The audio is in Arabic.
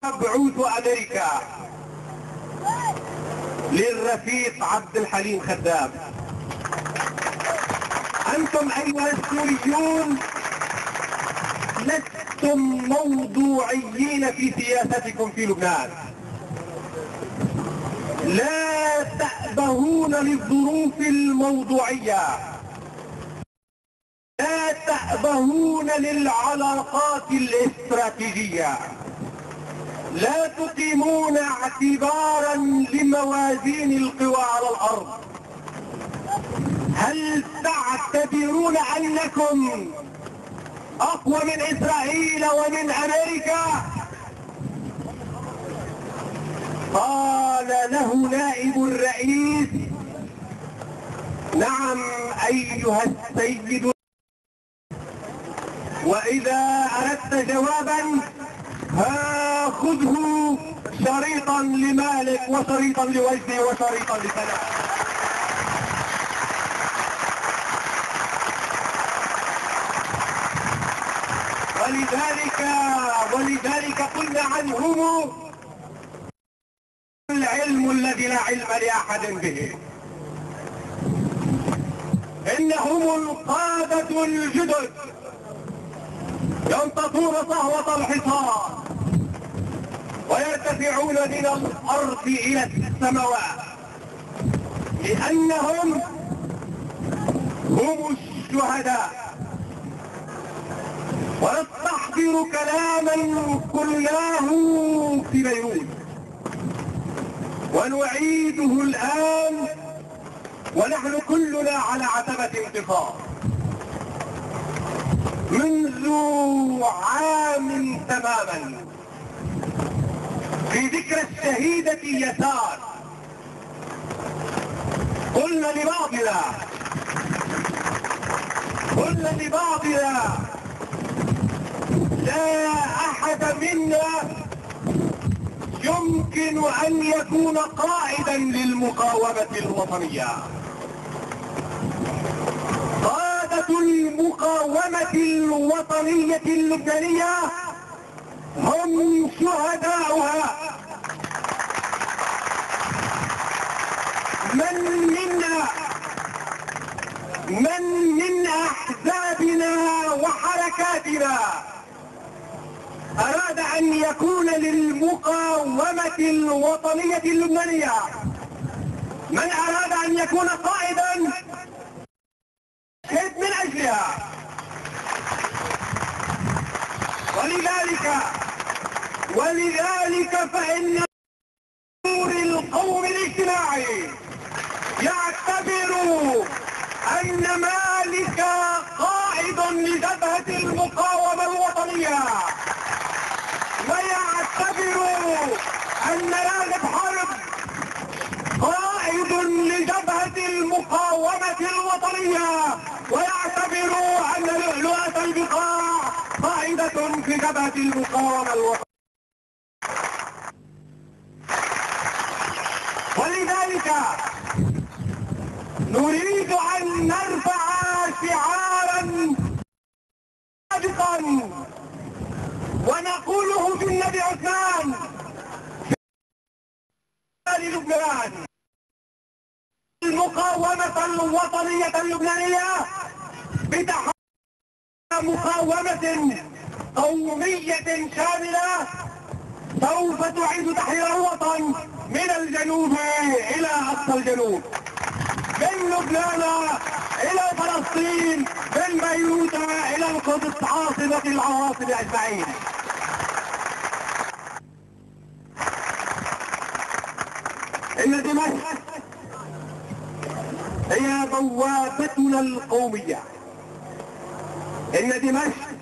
مبعوث أمريكا للرفيق عبد الحليم خدام. أنتم أيها السوريون لستم موضوعيين في سياستكم في لبنان، لا تأبهون للظروف الموضوعية، لا تأبهون للعلاقات الاستراتيجية، لا تقيمون اعتبارا لموازين القوى على الأرض. هل تعتبرون أنكم أقوى من إسرائيل ومن أمريكا؟ قال له نائب الرئيس: نعم أيها السيد، وإذا أردت جوابا خذه شريطا لمالك وشريطا لوجدي وشريطا لسلام. ولذلك قلنا عنهم العلم الذي لا علم لأحد به، إنهم القادة الجدد ينطقون صهوة الحصار ويرتفعون من الأرض إلى السماوات، لأنهم هم الشهداء. ونستحضر كلاما قلناه في بيروت ونعيده الآن ونحن كلنا على عتبة انتفاض. منذ عام تماما في ذكرى الشهيدة يسار قلنا لبعضنا لا أحد منا يمكن أن يكون قائدا للمقاومة الوطنية. قادة المقاومة الوطنية اللبنانية هم شهداؤها. من من أحزابنا وحركاتنا أراد أن يكون للمقاومة الوطنية اللبنانية، من أراد أن يكون قائدا شهد من أجلها. ولذلك فإن دور القوم الاجتماعي يعتبر أن مالك قائد لجبهة المقاومة الوطنية، ويعتبر أن راغب حرب قائد لجبهة المقاومة الوطنية، ويعتبر أن لؤلؤة البقاع قائدة في جبهة المقاومة الوطنية. ولذلك نريد أن نرفع شعارا صادقا ونقوله في النبي عثمان في لبنان: المقاومة الوطنية اللبنانية بتحقيق مقاومة قومية شاملة سوف تعيد تحرير الوطن من الجنوب إلى أقصى الجنوب، من لبنان إلى فلسطين، من بيروت إلى القدس عاصمة العواصم أجمعين. إن دمشق هي بوابتنا القومية، إن دمشق